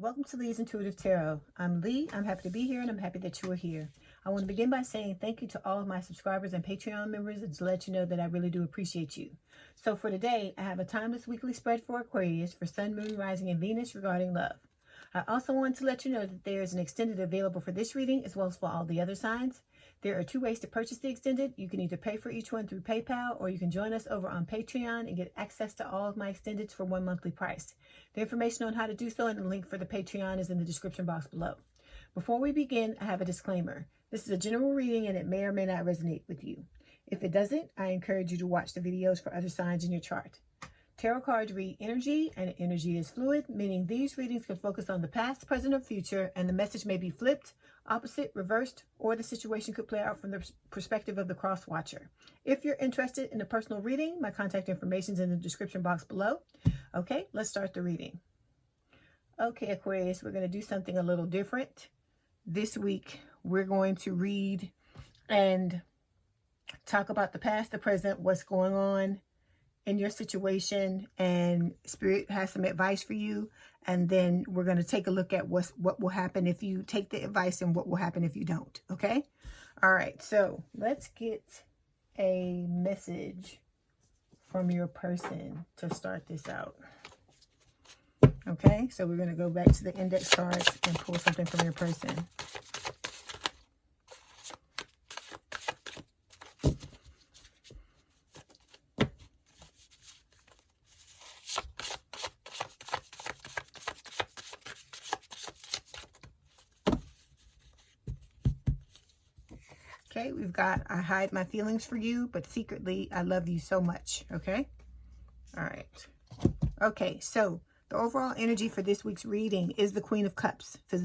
Welcome to Leigh's Intuitive Tarot. I'm Leigh. I'm happy to be here and I'm happy that you are here. I want to begin by saying thank you to all of my subscribers and Patreon members and to let you know that I really do appreciate you. So for today, I have a timeless weekly spread for Aquarius for Sun, Moon, Rising, and Venus regarding love. I also want to let you know that there is an extended available for this reading as well as for all the other signs. There are two ways to purchase the extended. You can either pay for each one through PayPal or you can join us over on Patreon and get access to all of my extendeds for one monthly price. The information on how to do so and the link for the Patreon is in the description box below. Before we begin, I have a disclaimer. This is a general reading and it may or may not resonate with you. If it doesn't, I encourage you to watch the videos for other signs in your chart. Tarot cards read energy, and energy is fluid, meaning these readings can focus on the past, present, or future, and the message may be flipped, opposite, reversed, or the situation could play out from the perspective of the cross watcher. If you're interested in a personal reading, my contact information is in the description box below. Okay, let's start the reading. Okay, Aquarius, we're going to do something a little different. This week, we're going to read and talk about the past, the present, what's going on in your situation, and Spirit has some advice for you, and then we're going to take a look at what will happen if you take the advice and what will happen if you don't. Okay, all right, so let's get a message from your person to start this out. Okay, so we're going to go back to the index cards and pull something from your person. Okay, we've got, I hide my feelings for you, but secretly I love you so much. Okay, all right. Okay, so the overall energy for this week's reading is the Queen of Cups. So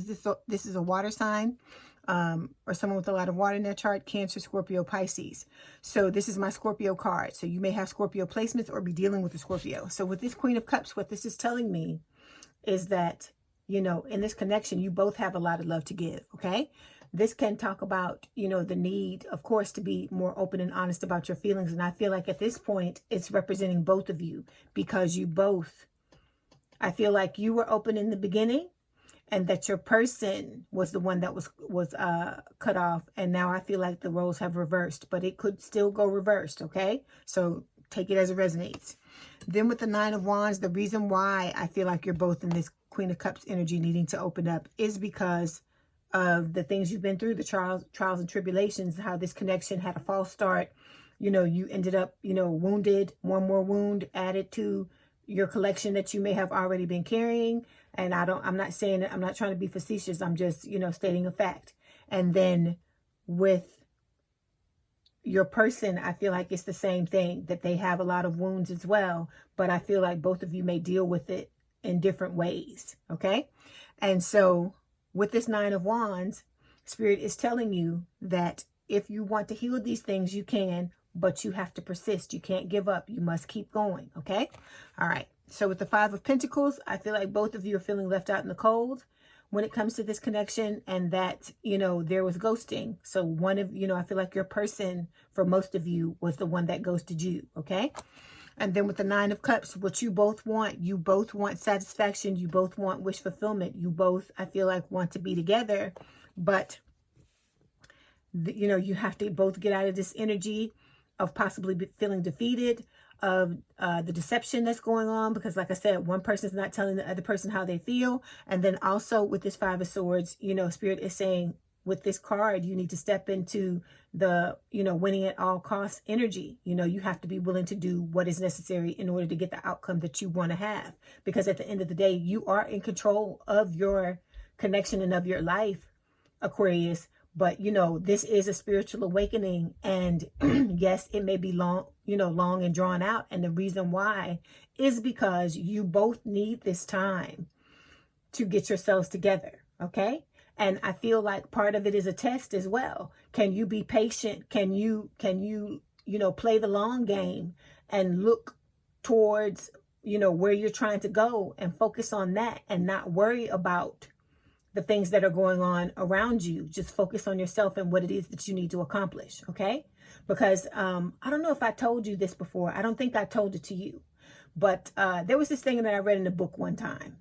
this is a water sign or someone with a lot of water in their chart, Cancer, Scorpio, Pisces. So this is my Scorpio card. So you may have Scorpio placements or be dealing with a Scorpio. So with this Queen of Cups, what this is telling me is that, you know, in this connection, you both have a lot of love to give, okay? This can talk about, you know, the need, of course, to be more open and honest about your feelings. And I feel like at this point, it's representing both of you because you both, I feel like you were open in the beginning and that your person was the one that was cut off. And now I feel like the roles have reversed, but it could still go reversed, okay? So take it as it resonates. Then with the Nine of Wands, the reason why I feel like you're both in this Queen of Cups energy needing to open up is because of the things you've been through, the trials and tribulations, how this connection had a false start. You know, you ended up, you know, wounded, one more wound added to your collection that you may have already been carrying. And I'm not saying it, I'm not trying to be facetious. I'm just, you know, stating a fact. And then with your person, I feel like it's the same thing, that they have a lot of wounds as well. But I feel like both of you may deal with it in different ways. Okay. And so with this Nine of Wands, Spirit is telling you that if you want to heal these things, you can, but you have to persist. You can't give up. You must keep going. Okay. All right. So with the Five of Pentacles, I feel like both of you are feeling left out in the cold when it comes to this connection, and that, you know, there was ghosting. So one of, you know, I feel like your person for most of you was the one that ghosted you. Okay. And then with the Nine of Cups, what you both want satisfaction. You both want wish fulfillment. You both, I feel like, want to be together. But, you know, you have to both get out of this energy of possibly feeling defeated, of the deception that's going on. Because like I said, one person's not telling the other person how they feel. And then also with this Five of Swords, you know, Spirit is saying, with this card, you need to step into the, you know, winning at all costs energy. You know, you have to be willing to do what is necessary in order to get the outcome that you want to have. Because at the end of the day, you are in control of your connection and of your life, Aquarius. But, you know, this is a spiritual awakening. And yes, it may be long, you know, long and drawn out. And the reason why is because you both need this time to get yourselves together. Okay. And I feel like part of it is a test as well. Can you be patient? Can you, you know, play the long game and look towards, you know, where you're trying to go and focus on that and not worry about the things that are going on around you. Just focus on yourself and what it is that you need to accomplish. Okay. Because I don't know if I told you this before. I don't think I told it to you, but there was this thing that I read in a book one time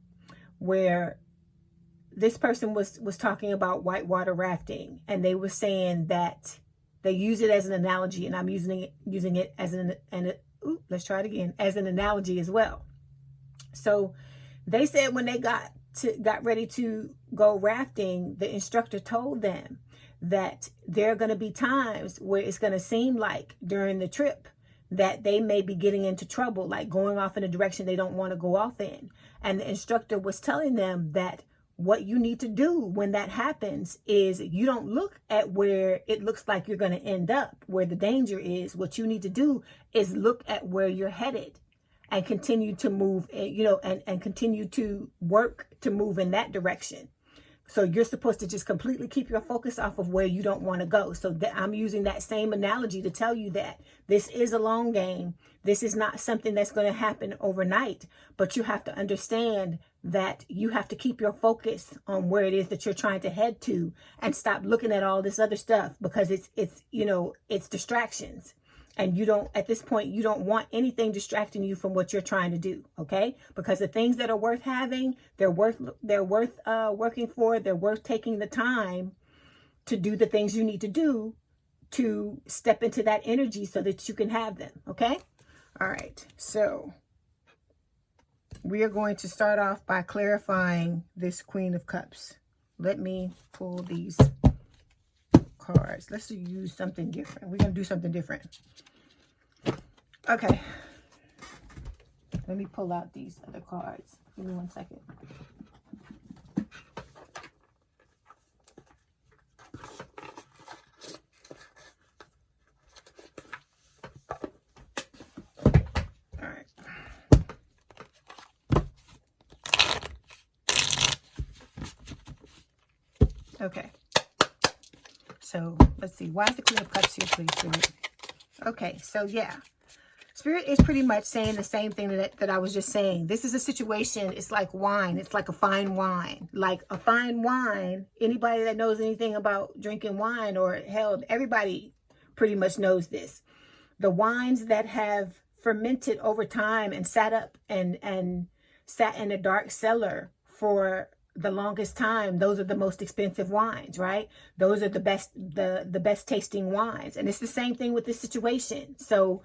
where this person was talking about whitewater rafting, and they were saying that they use it as an analogy, and I'm using it as let's try it again, as an analogy as well. So they said when they got ready to go rafting, the instructor told them that there are going to be times where it's going to seem like during the trip that they may be getting into trouble, like going off in a direction they don't want to go off in. And the instructor was telling them that what you need to do when that happens is you don't look at where it looks like you're going to end up, where the danger is. What you need to do is look at where you're headed and continue to move, and continue to work to move in that direction. So you're supposed to just completely keep your focus off of where you don't want to go. So I'm using that same analogy to tell you that this is a long game. This is not something that's going to happen overnight, but you have to understand that you have to keep your focus on where it is that you're trying to head to, and stop looking at all this other stuff, because it's distractions. And at this point, you don't want anything distracting you from what you're trying to do, okay? Because the things that are worth having, they're worth working for. They're worth taking the time to do the things you need to do to step into that energy so that you can have them, okay? All right, so we are going to start off by clarifying this Queen of Cups. Let me pull these cards. Let's use something different. We're going to do something different. Okay. Let me pull out these other cards. Give me 1 second. All right. Okay. So let's see. Why is the Queen of Cups here, please, Spirit? Okay, so yeah. Spirit is pretty much saying the same thing that I was just saying. This is a situation. It's like wine. It's like a fine wine. Like a fine wine. Anybody that knows anything about drinking wine, or hell, everybody pretty much knows this. The wines that have fermented over time and sat up and sat in a dark cellar for the longest time, those are the most expensive wines, right? Those are the best tasting wines. And it's the same thing with this situation. So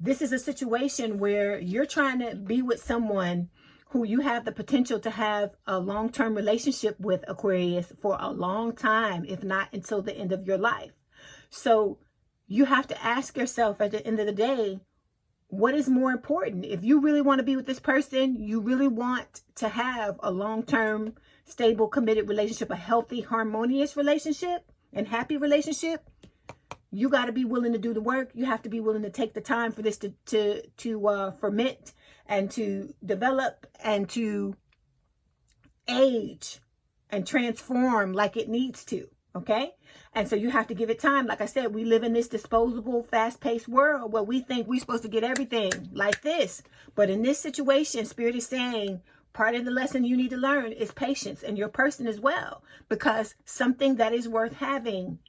this is a situation where you're trying to be with someone who you have the potential to have a long-term relationship with, Aquarius, for a long time, if not until the end of your life. So you have to ask yourself at the end of the day, what is more important? If you really want to be with this person, you really want to have a long-term, stable, committed relationship, a healthy, harmonious relationship, and happy relationship, you got to be willing to do the work. You have to be willing to take the time for this to ferment and to develop and to age and transform like it needs to. Okay. And so you have to give it time. Like I said, we live in this disposable, fast-paced world where we think we're supposed to get everything like this. But in this situation, Spirit is saying part of the lesson you need to learn is patience, and your person as well, because something that is worth having,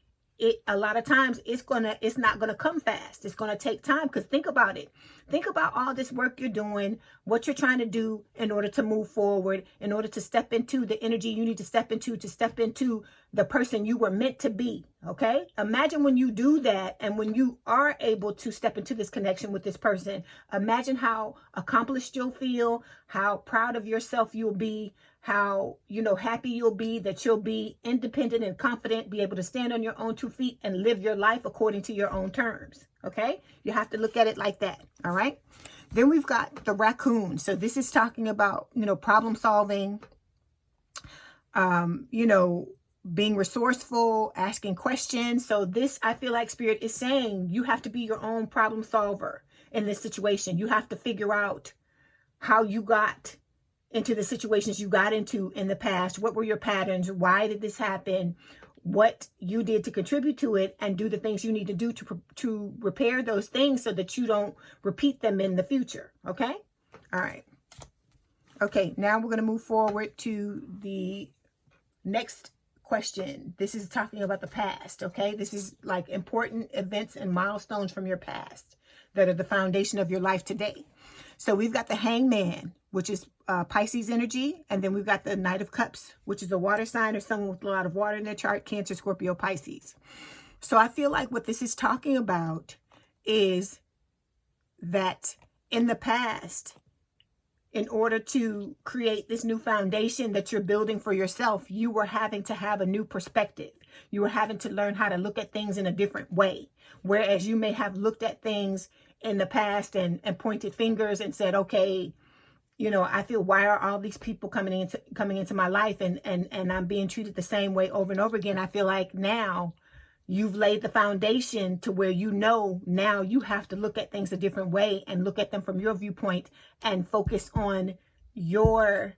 a lot of times it's not gonna come fast. It's gonna take time, because think about it. Think about all this work you're doing, what you're trying to do in order to move forward, in order to step into the energy you need to step into the person you were meant to be. Okay? Imagine when you do that, and when you are able to step into this connection with this person, imagine how accomplished you'll feel, how proud of yourself you'll be, how, happy you'll be that you'll be independent and confident, be able to stand on your own 2 feet and live your life according to your own terms. Okay? You have to look at it like that. All right? Then we've got the raccoon. So this is talking about, problem solving, being resourceful, asking questions. So this, I feel like Spirit is saying, you have to be your own problem solver in this situation. You have to figure out how you got into the situations you got into in the past. What were your patterns? Why did this happen? What you did to contribute to it, and do the things you need to do to repair those things so that you don't repeat them in the future. Okay? All right. Okay, now we're going to move forward to the next question. This is talking about the past, okay? This is like important events and milestones from your past. that are the foundation of your life today. So we've got the Hangman, which is Pisces energy. And then we've got the Knight of Cups, which is a water sign or someone with a lot of water in their chart, Cancer, Scorpio, Pisces. So I feel like what this is talking about is that in the past, in order to create this new foundation that you're building for yourself, you were having to have a new perspective. You were having to learn how to look at things in a different way. Whereas you may have looked at things in the past and pointed fingers and said, okay, you know, I feel, why are all these people coming into my life and I'm being treated the same way over and over again? I feel like now you've laid the foundation to where, you know, now you have to look at things a different way and look at them from your viewpoint and focus on your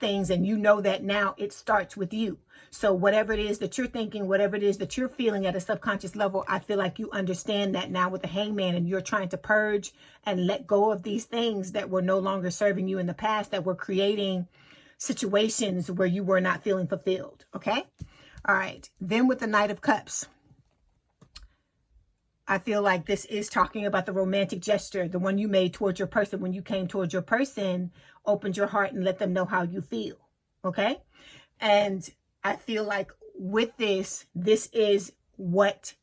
things. And you know that now it starts with you. So whatever it is that you're thinking, whatever it is that you're feeling at a subconscious level, I feel like you understand that now with the Hangman, and you're trying to purge and let go of these things that were no longer serving you in the past, that were creating situations where you were not feeling fulfilled. Okay. All right. Then with the Knight of Cups, I feel like this is talking about the romantic gesture, the one you made towards your person. When you came towards your person, opened your heart and let them know how you feel. Okay. And I feel like with this is what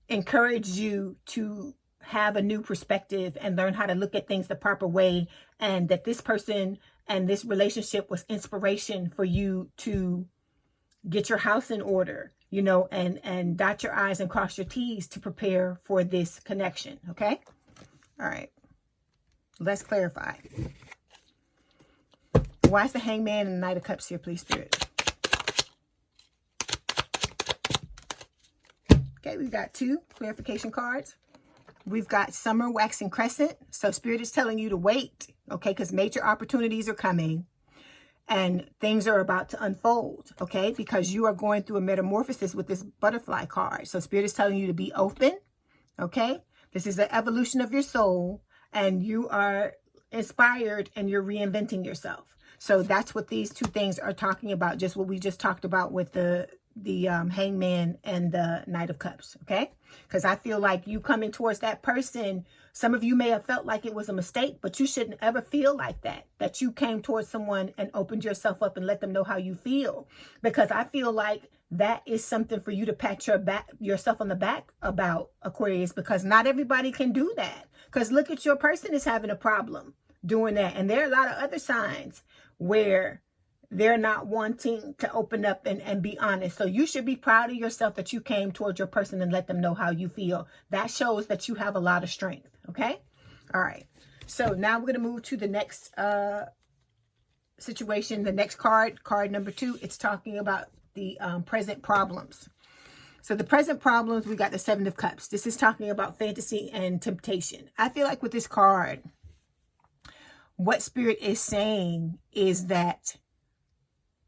encouraged you to have a new perspective and learn how to look at things the proper way. And that this person and this relationship was inspiration for you to get your house in order, you know, and dot your I's and cross your T's to prepare for this connection. Okay. All right. Let's clarify. Why is the Hangman and the Knight of Cups here, please, Spirit? Okay, we've got 2 clarification cards. We've got Summer, Waxing Crescent. So Spirit is telling you to wait, okay, because major opportunities are coming and things are about to unfold, okay, because you are going through a metamorphosis with this butterfly card. So Spirit is telling you to be open, okay? This is the evolution of your soul, and you are inspired and you're reinventing yourself. So that's what these 2 things are talking about, just what we just talked about with the Hangman and the Knight of Cups, okay? Because I feel like you coming towards that person, some of you may have felt like it was a mistake, but you shouldn't ever feel like that you came towards someone and opened yourself up and let them know how you feel. Because I feel like that is something for you to pat yourself on the back about, Aquarius, because not everybody can do that. Because look at, your person is having a problem doing that. And there are a lot of other signs where they're not wanting to open up and be honest. So you should be proud of yourself that you came towards your person and let them know how you feel. That shows that you have a lot of strength. Okay. All right. So now we're going to move to the next situation. The next card number 2, it's talking about the present problems. So the present problems, we got the 7 of Cups. This is talking about fantasy and temptation. I feel like with this card, what Spirit is saying is that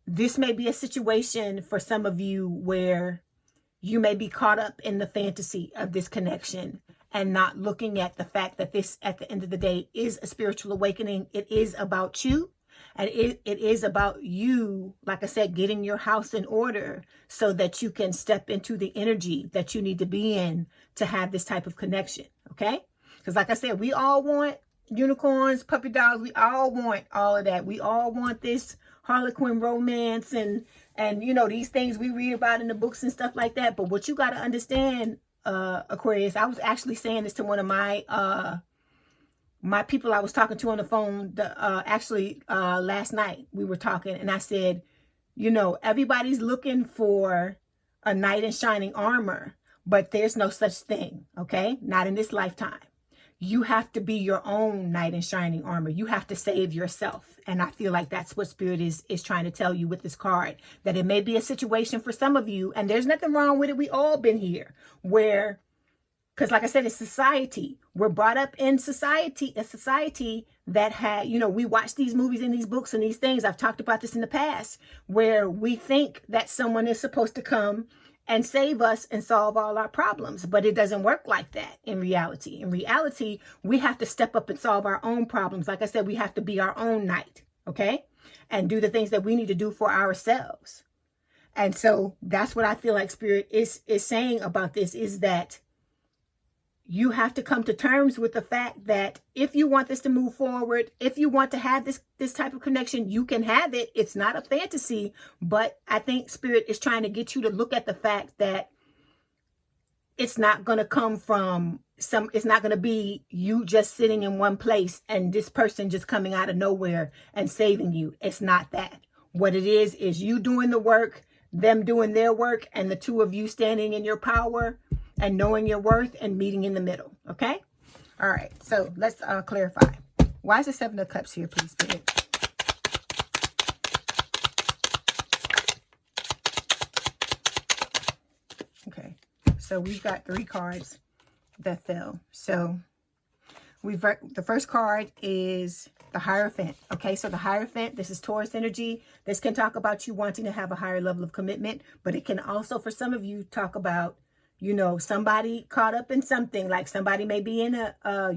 this may be a situation for some of you where you may be caught up in the fantasy of this connection and not looking at the fact that this, at the end of the day, is a spiritual awakening. It is about you, and it is about you, like I said, getting your house in order so that you can step into the energy that you need to be in to have this type of connection, okay? Because like I said, we all want unicorns, puppy dogs. We all want all of that. We all want this Harlequin romance and you know, these things we read about in the books and stuff like that. But what you got to understand, Aquarius, I was actually saying this to one of my my people I was talking to on the phone last night. We were talking and I said, you know, everybody's looking for a knight in shining armor, but there's no such thing, okay? Not in this lifetime. You have to be your own knight in shining armor. You have to save yourself. And I feel like that's what Spirit is trying to tell you with this card, that it may be a situation for some of you, and there's nothing wrong with it. We all been here where, because like I said, it's society. We're brought up in society, a society that had, you know, we watch these movies and these books and these things. I've talked about this in the past, where we think that someone is supposed to come and save us and solve all our problems. But it doesn't work like that in reality. In reality, we have to step up and solve our own problems. Like I said, we have to be our own knight, okay? And do the things that we need to do for ourselves. And so that's what I feel like Spirit is saying about this, is that you have to come to terms with the fact that if you want this to move forward, if you want to have this type of connection, you can have it. It's not a fantasy, but I think Spirit is trying to get you to look at the fact that it's not going to come from it's not going to be you just sitting in one place and this person just coming out of nowhere and saving you. It's not that. What it is you doing the work, them doing their work, and the two of you standing in your power and knowing your worth and meeting in the middle. Okay? All right. So let's clarify. Why is the Seven of Cups here, please, Spirit? Okay. So we've got 3 cards that fell. So the first card is the Hierophant. Okay, so the Hierophant, this is Taurus energy. This can talk about you wanting to have a higher level of commitment, but it can also, for some of you, talk about, you know, somebody caught up in something, like somebody may be in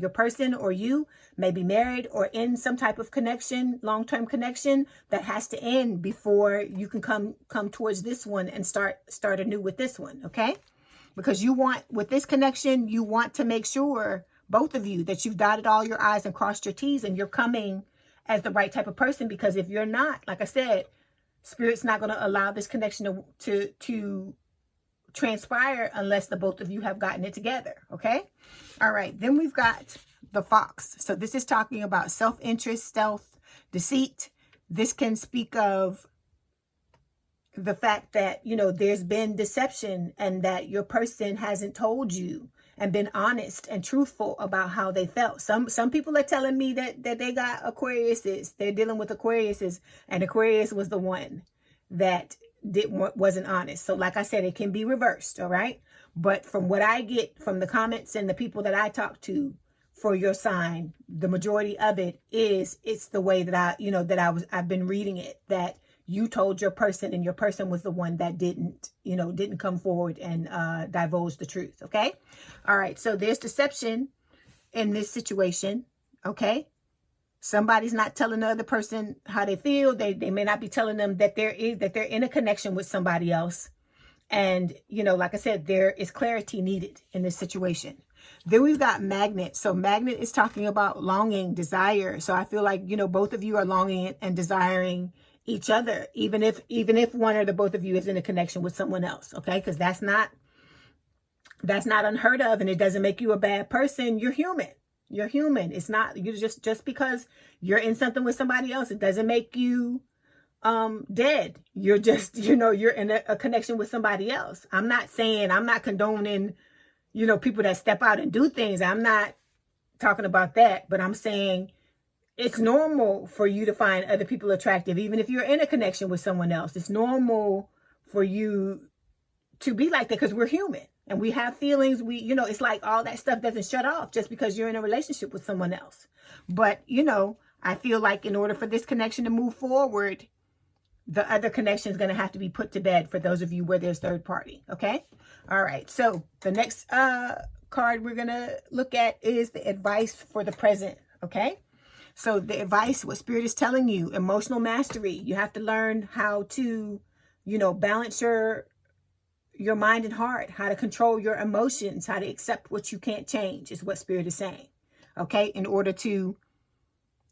your person, or you may be married or in some type of connection, long-term connection that has to end before you can come towards this one and start anew with this one. Okay, because you want, with this connection, you want to make sure, both of you, that you've dotted all your I's and crossed your T's and you're coming as the right type of person. Because if you're not, like I said, Spirit's not going to allow this connection to transpire unless the both of you have gotten it together. Okay. All right. Then we've got the Fox. So this is talking about self-interest, stealth, deceit. This can speak of the fact that, you know, there's been deception and that your person hasn't told you and been honest and truthful about how they felt. Some people are telling me that they got Aquariuses. They're dealing with Aquariuses, and Aquarius was the one that wasn't honest. So like I said, it can be reversed. All right. But from what I get from the comments and the people that I talk to for your sign, the majority of it is, it's the way that I've been reading it, that you told your person and your person was the one that didn't come forward and divulge the truth. Okay. All right. So there's deception in this situation. Okay. Somebody's not telling the other person how they feel. They may not be telling them that they're in a connection with somebody else. And, you know, like I said, there is clarity needed in this situation. Then we've got Magnet. So Magnet is talking about longing, desire. So I feel like, you know, both of you are longing and desiring each other, even if one or the both of you is in a connection with someone else. Okay. Because that's not unheard of, and it doesn't make you a bad person. You're human. You're human. It's not, you just because you're in something with somebody else, it doesn't make you dead. You're just, you know, you're in a connection with somebody else. I'm not condoning, you know, people that step out and do things. I'm not talking about that, but I'm saying it's normal for you to find other people attractive, even if you're in a connection with someone else. It's normal for you to be like that, because we're human and we have feelings. You know, it's like all that stuff doesn't shut off just because you're in a relationship with someone else. But, you know, I feel like in order for this connection to move forward, the other connection is going to have to be put to bed for those of you where there's third party. Okay. All right. So the next card we're going to look at is the advice for the present. Okay. So the advice, what Spirit is telling you, emotional mastery. You have to learn how to, you know, balance your mind and heart, how to control your emotions, how to accept what you can't change is what Spirit is saying. Okay. In order to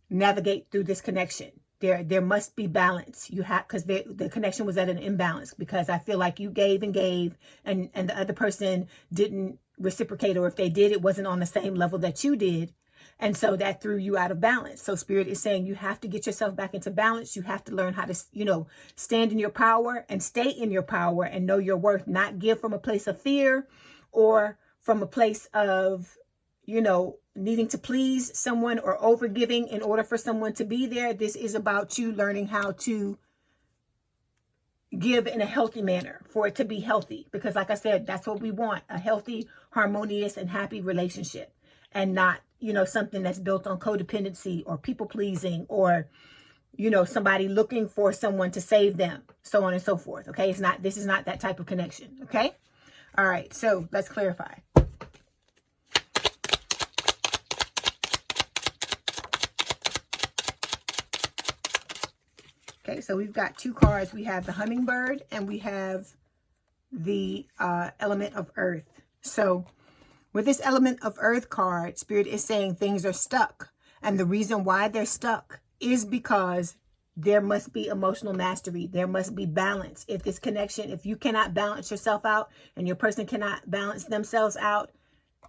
navigate through this connection, there must be balance. You have, because the connection was at an imbalance, because I feel like you gave and gave and the other person didn't reciprocate, or if they did, it wasn't on the same level that you did. And so that threw you out of balance. So Spirit is saying you have to get yourself back into balance. You have to learn how to, you know, stand in your power and stay in your power and know your worth, not give from a place of fear or from a place of, you know, needing to please someone or overgiving in order for someone to be there. This is about you learning how to give in a healthy manner for it to be healthy. Because like I said, that's what we want, a healthy, harmonious, and happy relationship, and not, you know, something that's built on codependency or people pleasing, or, you know, somebody looking for someone to save them, so on and so forth. Okay. This is not that type of connection. Okay. All right. So let's clarify. Okay. So we've got 2 cards. We have the Hummingbird and we have the element of Earth. So With this element of earth card, Spirit is saying things are stuck. And the reason why they're stuck is because there must be emotional mastery. There must be balance. If this connection, if you cannot balance yourself out and your person cannot balance themselves out,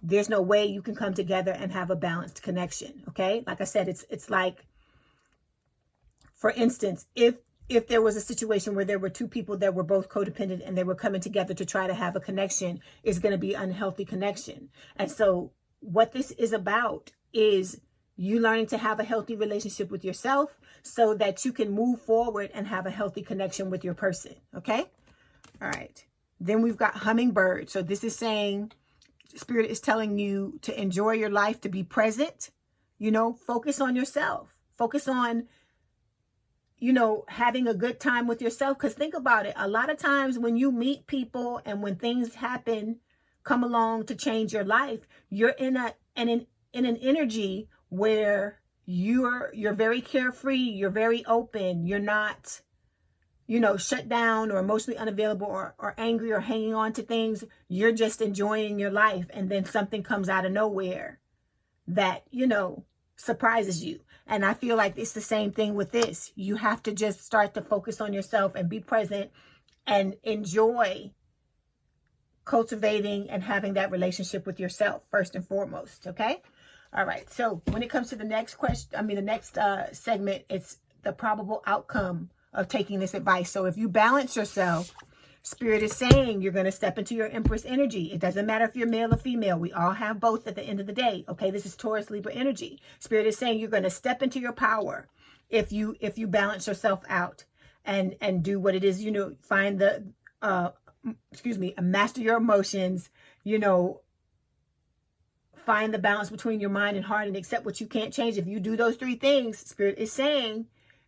there's no way you can come together and have a balanced connection. Okay. Like I said, it's like, for instance, if there was a situation where there were two people that were both codependent and they were coming together to try to have a connection, it's going to be an unhealthy connection. And so what this is about is you learning to have a healthy relationship with yourself so that you can move forward and have a healthy connection with your person. Okay. All right. Then we've got hummingbird. So this is saying Spirit is telling you to enjoy your life, to be present, focus on yourself, focus on, having a good time with yourself. Because think about it. A lot of times when you meet people and when things happen, come along to change your life, you're in an energy where you're very carefree, you're very open, you're not, shut down or emotionally unavailable or angry or hanging on to things. You're just enjoying your life. And then something comes out of nowhere that, surprises you. And I feel like it's the same thing with this. You have to just start to focus on yourself and be present and enjoy cultivating and having that relationship with yourself first and foremost. Okay. All right. So when it comes to the next question, the next segment, it's the probable outcome of taking this advice. So if you balance yourself, Spirit is saying you're going to step into your Empress energy. It doesn't matter if you're male or female. We all have both at the end of the day. Okay, this is Taurus, Libra energy. Spirit is saying you're going to step into your power if you balance yourself out and do what it is, find the, master your emotions, find the balance between your mind and heart and accept what you can't change. If you do those three things, Spirit is saying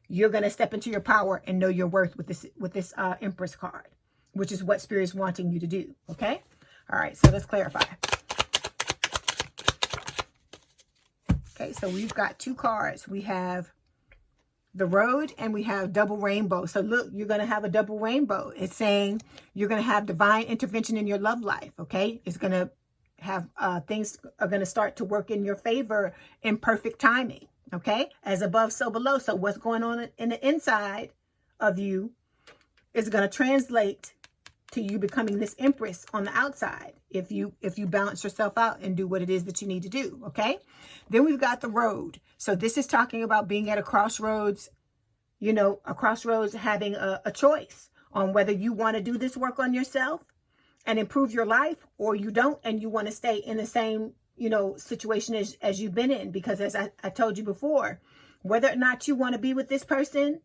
you're going to step into your power and know your worth with this Empress card, which is what Spirit is wanting you to do. Okay. All right. So let's clarify. Okay. So we've got two cards. We have the Road and we have double rainbow. So look, you're going to have a double rainbow. It's saying you're going to have divine intervention in your love life. Okay. It's going to have things are going to start to work in your favor in perfect timing. Okay. As above, so below. So what's going on in the inside of you is going to translate to you becoming this Empress on the outside if you balance yourself out and do what it is that you need to do. Okay. Then we've got the Road. So this is talking about being at a crossroads, having a choice on whether you want to do this work on yourself and improve your life, or you don't and you want to stay in the same, situation as you've been in. Because as I told you before, whether or not you want to be with this person,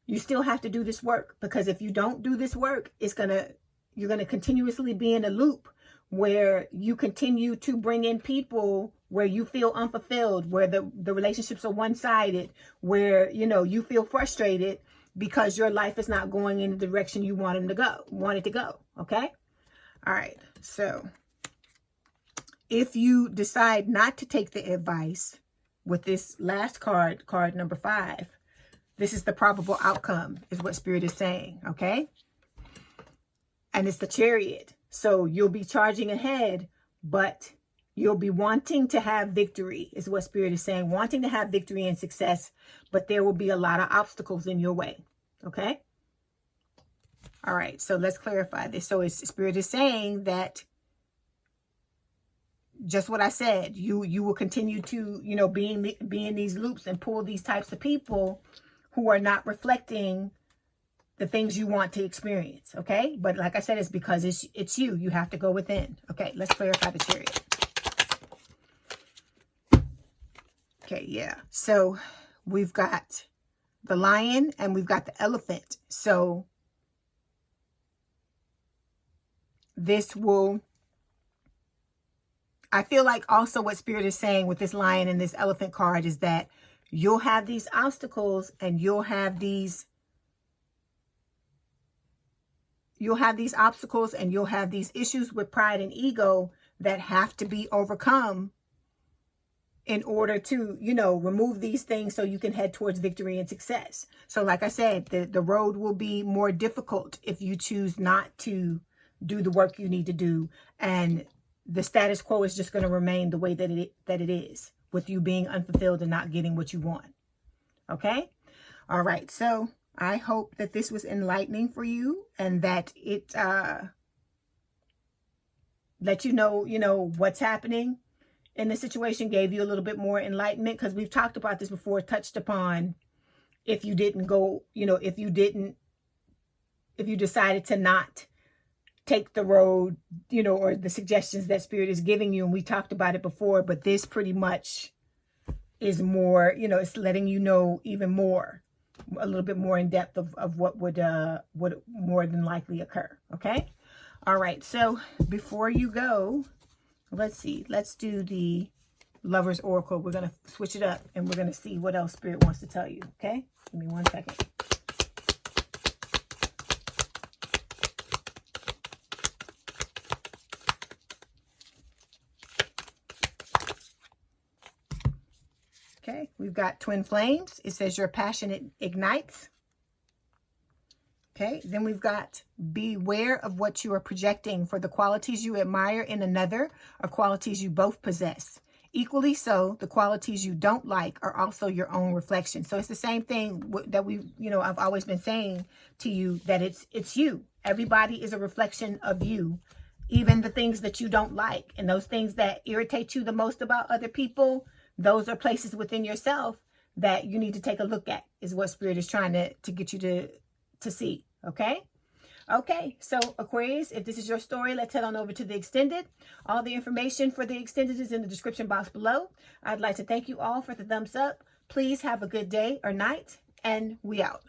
you still have to do this work. Because if you don't do this work, you're going to continuously be in a loop where you continue to bring in people where you feel unfulfilled, where the relationships are one-sided, where, you feel frustrated because your life is not going in the direction you want it to go. Okay. All right. So if you decide not to take the advice with this last card number 5, this is the probable outcome is what Spirit is saying. Okay. And it's the Chariot. So you'll be charging ahead, but you'll be wanting to have victory is what Spirit is saying, wanting to have victory and success, but there will be a lot of obstacles in your way. Okay. All right. So let's clarify this. So Spirit is saying that just what I said, you will continue to, be in these loops and pull these types of people who are not reflecting the things you want to experience. Okay. But like I said, it's because it's you. You have to go within. Okay. Let's clarify the Chariot. Okay. Yeah. So we've got the Lion and we've got the Elephant. So this will, I feel like also what Spirit is saying with this Lion and this Elephant card is that you'll have these obstacles and you'll have these obstacles and you'll have these issues with pride and ego that have to be overcome in order to, remove these things so you can head towards victory and success. So like I said, the road will be more difficult if you choose not to do the work you need to do and the status quo is just going to remain the way that it is, with you being unfulfilled and not getting what you want. Okay? All right. So I hope that this was enlightening for you, and that it let you know what's happening in the situation, gave you a little bit more enlightenment, because we've talked about this before, touched upon if you didn't go, if you decided to not take the road, or the suggestions that Spirit is giving you. And we talked about it before, but this pretty much is more, it's letting you know even more, a little bit more in depth of what would more than likely occur. Okay. All right. So before you go, let's see, let's do the Lover's Oracle. We're going to switch it up, and we're going to see what else Spirit wants to tell you. Okay. Give me 1 second. Okay, we've got Twin Flames. It says your passion ignites. Okay, then we've got beware of what you are projecting, for the qualities you admire in another are qualities you both possess. Equally so, the qualities you don't like are also your own reflection. So it's the same thing that I've always been saying to you, that it's you. Everybody is a reflection of you, even the things that you don't like, and those things that irritate you the most about other people. Those are places within yourself that you need to take a look at, is what Spirit is trying to get you to see. Okay. Okay. So Aquarius, if this is your story, let's head on over to the extended. All the information for the extended is in the description box below. I'd like to thank you all for the thumbs up. Please have a good day or night, and we out.